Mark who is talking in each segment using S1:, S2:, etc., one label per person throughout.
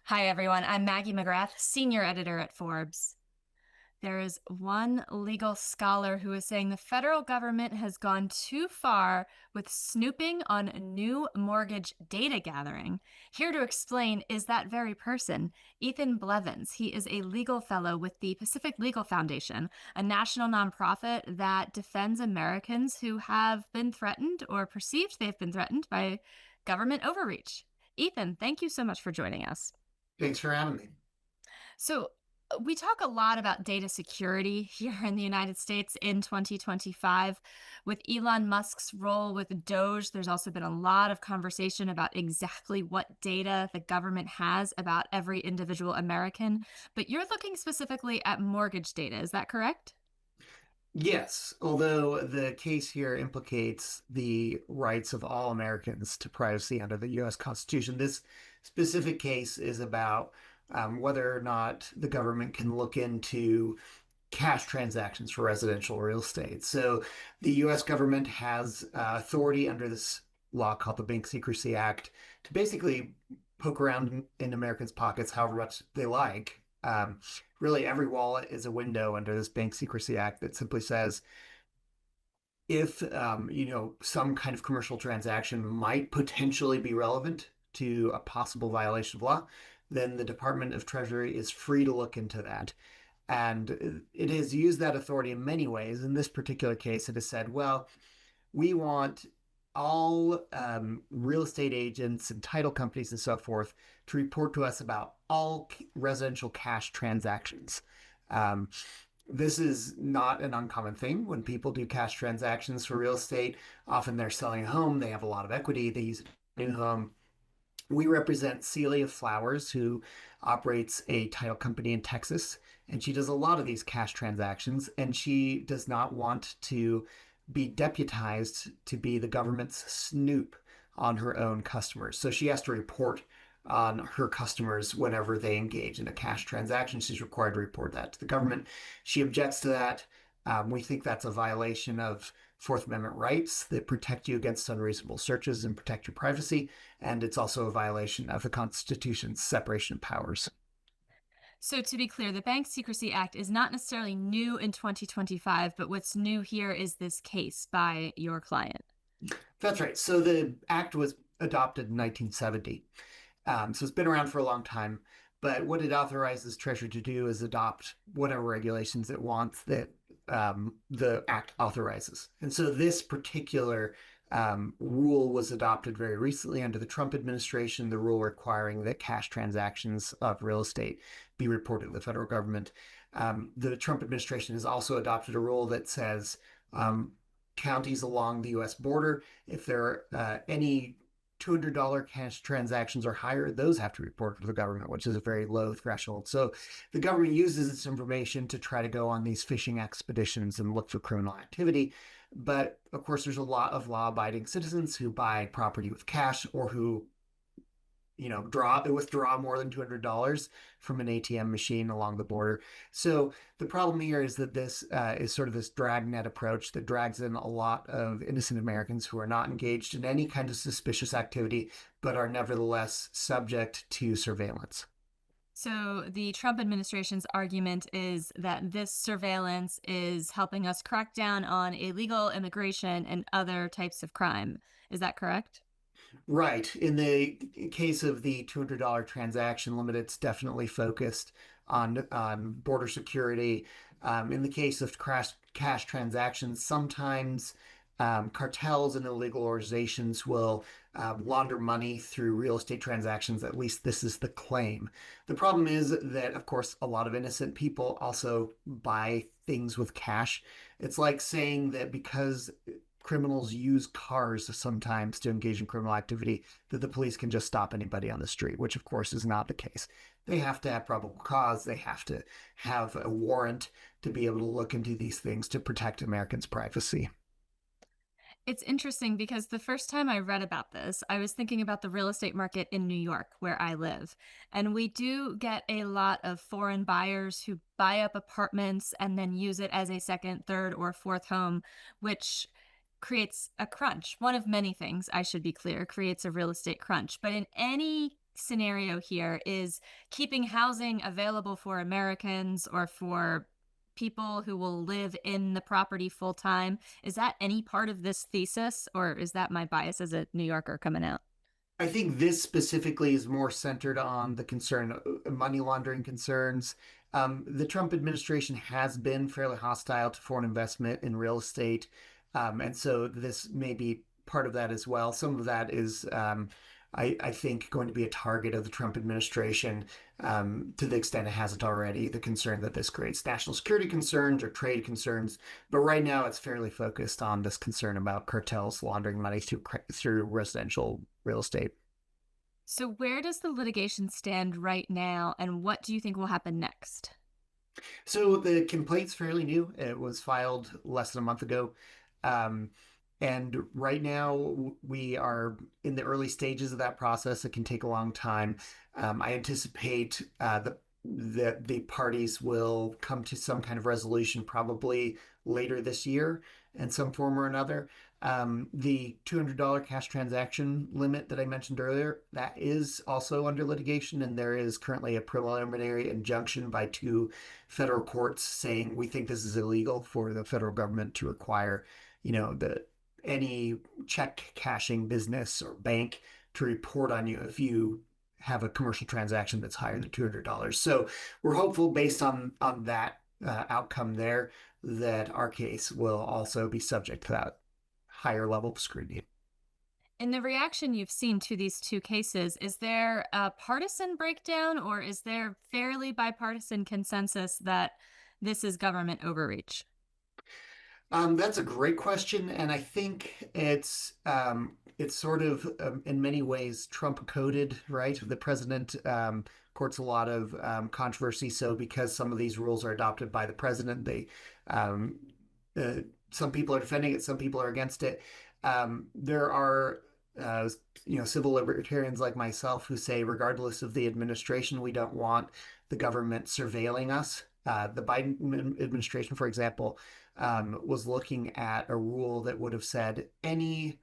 S1: Hi, everyone. I'm Maggie McGrath, senior editor at Forbes. There is one legal scholar who is saying the federal government has gone too far with snooping on new mortgage data gathering. Here to explain is that very person, Ethan Blevins. He is a legal fellow with the Pacific Legal Foundation, a national nonprofit that defends Americans who have been threatened or perceived they've been threatened by government overreach. Ethan, thank you so much for joining us.
S2: Thanks for having me.
S1: So, we talk a lot about data security here in the United States in 2025. With Elon Musk's role with Doge, there's also been a lot of conversation about exactly what data the government has about every individual American. But you're looking specifically at mortgage data, is that correct?
S2: Yes, although the case here implicates the rights of all Americans to privacy under the U.S. Constitution, this specific case is about whether or not the government can look into cash transactions for residential real estate. So the U.S. government has authority under this law called the Bank Secrecy Act to basically poke around in Americans' pockets however much they like. Really, every wallet is a window under this Bank Secrecy Act that simply says if some kind of commercial transaction might potentially be relevant to a possible violation of law, then the Department of Treasury is free to look into that. And it has used that authority in many ways. In this particular case, it has said, well, we want all real estate agents and title companies and so forth to report to us about all residential cash transactions. Um, this is not an uncommon thing when people do cash transactions for real estate. Often they're selling a home, they have a lot of equity, they use a new home. We represent Celia Flowers, who operates a title company in Texas, and she does a lot of these cash transactions, and she does not want to be deputized to be the government's snoop on her own customers. So she has to report on her customers whenever they engage in a cash transaction. She's required to report that to the government. She objects to that. We think that's a violation of Fourth Amendment rights that protect you against unreasonable searches and protect your privacy. And it's also a violation of the Constitution's separation of powers.
S1: So, to be clear, the Bank Secrecy Act is not necessarily new in 2025, but what's new here is this case by your client.
S2: That's right. So the act was adopted in 1970. So it's been around for a long time. But what it authorizes Treasury to do is adopt whatever regulations it wants that the act authorizes. And so this particular rule was adopted very recently under the Trump administration, the rule requiring that cash transactions of real estate be reported to the federal government. The Trump administration has also adopted a rule that says counties along the U.S. border, if there are any $200 cash transactions or higher, those have to report to the government, which is a very low threshold. So the government uses this information to try to go on these fishing expeditions and look for criminal activity. But of course, there's a lot of law abiding citizens who buy property with cash or who withdraw more than $200 from an ATM machine along the border. So the problem here is that this is sort of this dragnet approach that drags in a lot of innocent Americans who are not engaged in any kind of suspicious activity, but are nevertheless subject to surveillance.
S1: So, the Trump administration's argument is that this surveillance is helping us crack down on illegal immigration and other types of crime. Is that correct?
S2: Right. In the case of the $200 transaction limit, it's definitely focused on border security. In the case of cash transactions, sometimes cartels and illegal organizations will launder money through real estate transactions. At least this is the claim. The problem is that, of course, a lot of innocent people also buy things with cash. It's like saying that because criminals use cars sometimes to engage in criminal activity, that the police can just stop anybody on the street, which of course is not the case. They have to have probable cause. They have to have a warrant to be able to look into these things to protect Americans' privacy.
S1: It's interesting because the first time I read about this, I was thinking about the real estate market in New York, where I live. And we do get a lot of foreign buyers who buy up apartments and then use it as a second, third, or fourth home, which creates a crunch. One of many things, I should be clear, creates a real estate crunch. But in any scenario here, is keeping housing available for Americans or for people who will live in the property full time. Is that any part of this thesis, or is that my bias as a New Yorker coming out?
S2: I think this specifically is more centered on the concern, money laundering concerns. The Trump administration has been fairly hostile to foreign investment in real estate. And so this may be part of that as well. Some of that is, I think, going to be a target of the Trump administration to the extent it hasn't already, the concern that this creates national security concerns or trade concerns. But right now, it's fairly focused on this concern about cartels laundering money through residential real estate.
S1: So, where does the litigation stand right now, and what do you think will happen next?
S2: So the complaint's fairly new. It was filed less than a month ago. Um, and right now we are in the early stages of that process. It can take a long time. I anticipate that the parties will come to some kind of resolution probably later this year in some form or another. The $200 cash transaction limit that I mentioned earlier, that is also under litigation, and there is currently a preliminary injunction by two federal courts saying we think this is illegal for the federal government to require, the any check cashing business or bank to report on you if you have a commercial transaction that's higher than $200. So we're hopeful based on that outcome there that our case will also be subject to that higher level of scrutiny.
S1: In the reaction you've seen to these two cases, is there a partisan breakdown or is there fairly bipartisan consensus that this is government overreach?
S2: That's a great question, and I think it's sort of in many ways Trump coded, right? The president courts a lot of controversy. So because some of these rules are adopted by the president, they um, uh, some people are defending it, some people are against it. There are uh, civil libertarians like myself who say, regardless of the administration, we don't want the government surveilling us. The Biden administration, for example, was looking at a rule that would have said any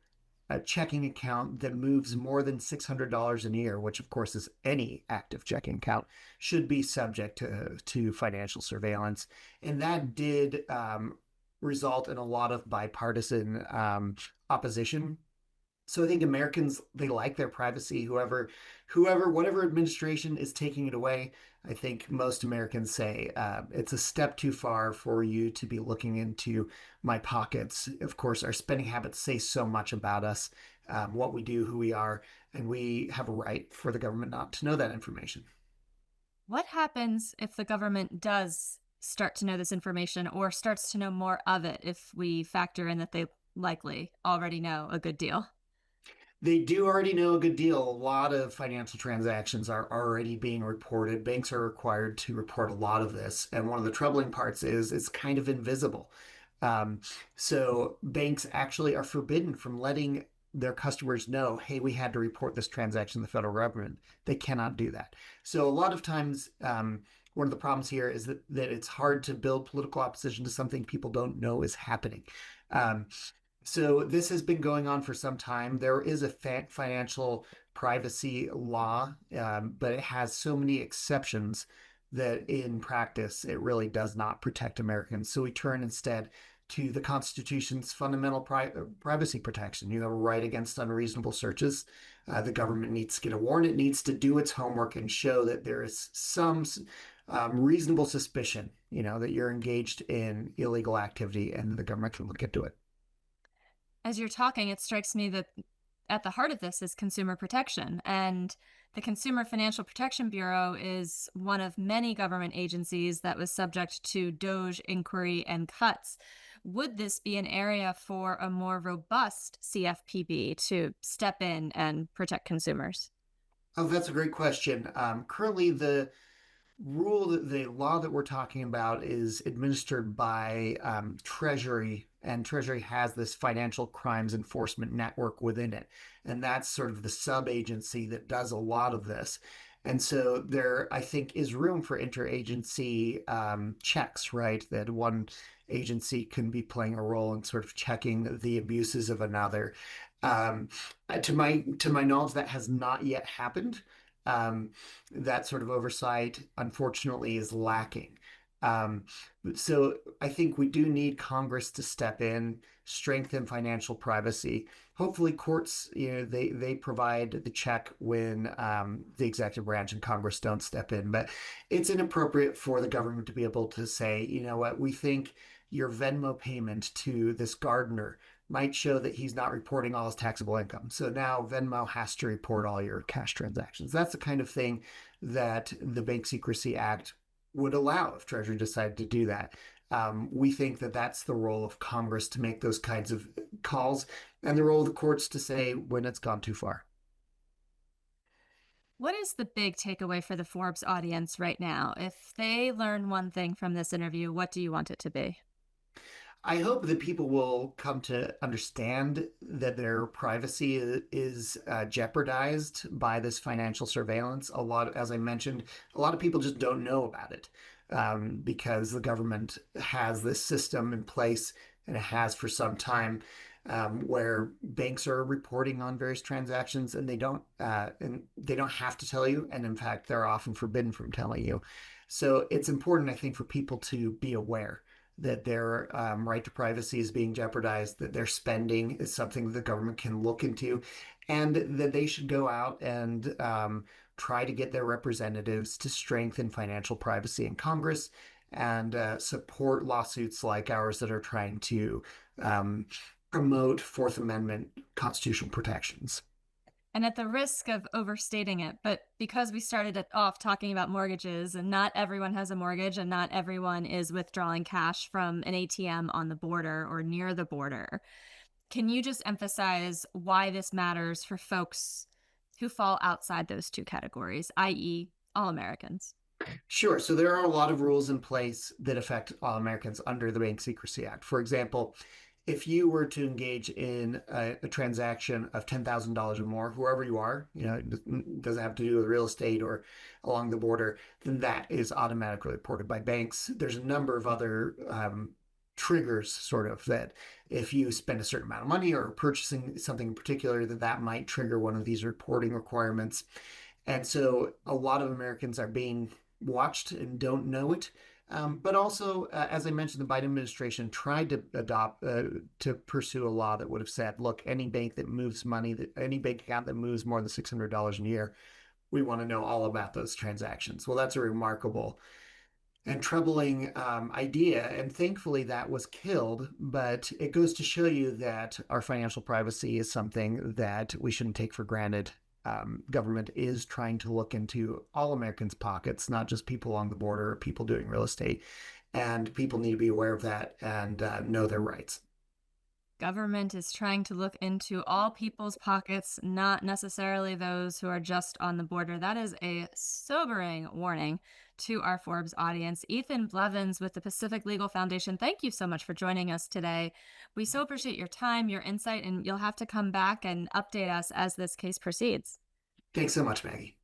S2: checking account that moves more than $600 a year, which of course is any active checking account, should be subject to financial surveillance. And that did result in a lot of bipartisan opposition. So I think Americans, they like their privacy. Whatever administration is taking it away, I think most Americans say it's a step too far for you to be looking into my pockets. Of course, our spending habits say so much about us, what we do, who we are, and we have a right for the government not to know that information.
S1: What happens if the government does start to know this information or starts to know more of it if we factor in that they likely already know a good deal?
S2: They do already know a good deal. A lot of financial transactions are already being reported. Banks are required to report a lot of this. And one of the troubling parts is it's kind of invisible. Um, so banks actually are forbidden from letting their customers know, hey, we had to report this transaction to the federal government. They cannot do that. So a lot of times, one of the problems here is that it's hard to build political opposition to something people don't know is happening. Um, so this has been going on for some time. There is a financial privacy law, but it has so many exceptions that in practice it really does not protect Americans. So we turn instead to the Constitution's fundamental privacy protection. Right against unreasonable searches. The government needs to get a warrant. It needs to do its homework and show that there is some reasonable suspicion, that you're engaged in illegal activity, and the government can look into it.
S1: As you're talking, it strikes me that at the heart of this is consumer protection. And the Consumer Financial Protection Bureau is one of many government agencies that was subject to DOJ inquiry and cuts. Would this be an area for a more robust CFPB to step in and protect consumers?
S2: Oh, that's a great question. Currently, the law that we're talking about is administered by Treasury, and Treasury has this financial crimes enforcement network within it. And that's sort of the sub agency that does a lot of this. And so there, I think, is room for interagency checks, right? That one agency can be playing a role in sort of checking the abuses of another. Um, to my knowledge, that has not yet happened. Um, that sort of oversight, unfortunately, is lacking. Um, so I think we do need Congress to step in, strengthen financial privacy. Hopefully, courts, they provide the check when the executive branch and Congress don't step in. But it's inappropriate for the government to be able to say, you know what, we think your Venmo payment to this gardener might show that he's not reporting all his taxable income. So now Venmo has to report all your cash transactions. That's the kind of thing that the Bank Secrecy Act would allow if Treasury decided to do that. We think that that's the role of Congress to make those kinds of calls, and the role of the courts to say when it's gone too far.
S1: What is the big takeaway for the Forbes audience right now? If they learn one thing from this interview, what do you want it to be?
S2: I hope that people will come to understand that their privacy is jeopardized by this financial surveillance. A lot, as I mentioned, a lot of people just don't know about it because the government has this system in place, and it has for some time, where banks are reporting on various transactions, and they don't have to tell you, and in fact, they're often forbidden from telling you. So it's important, I think, for people to be aware that their right to privacy is being jeopardized, that their spending is something that the government can look into, and that they should go out and try to get their representatives to strengthen financial privacy in Congress and support lawsuits like ours that are trying to um, promote Fourth Amendment constitutional protections.
S1: And at the risk of overstating it, but because we started it off talking about mortgages and not everyone has a mortgage and not everyone is withdrawing cash from an ATM on the border or near the border, can you just emphasize why this matters for folks who fall outside those two categories, i.e., all Americans?
S2: Sure. So there are a lot of rules in place that affect all Americans under the Bank Secrecy Act. For example, if you were to engage in a transaction of $10,000 or more, whoever you are, it doesn't have to do with real estate or along the border, then that is automatically reported by banks. There's a number of other triggers, sort of, that if you spend a certain amount of money or purchasing something in particular, that might trigger one of these reporting requirements. And so a lot of Americans are being watched and don't know it. But also, as I mentioned, the Biden administration tried to pursue a law that would have said, look, any bank that moves money, any bank account that moves more than $600 a year, we want to know all about those transactions. Well, that's a remarkable and troubling idea. And thankfully, that was killed. But it goes to show you that our financial privacy is something that we shouldn't take for granted. Government is trying to look into all Americans' pockets, not just people along the border or people doing real estate. And people need to be aware of that and know their rights.
S1: Government is trying to look into all people's pockets, not necessarily those who are just on the border. That is a sobering warning to our Forbes audience. Ethan Blevins with the Pacific Legal Foundation, thank you so much for joining us today. We so appreciate your time, your insight, and you'll have to come back and update us as this case proceeds.
S2: Thanks so much, Maggie.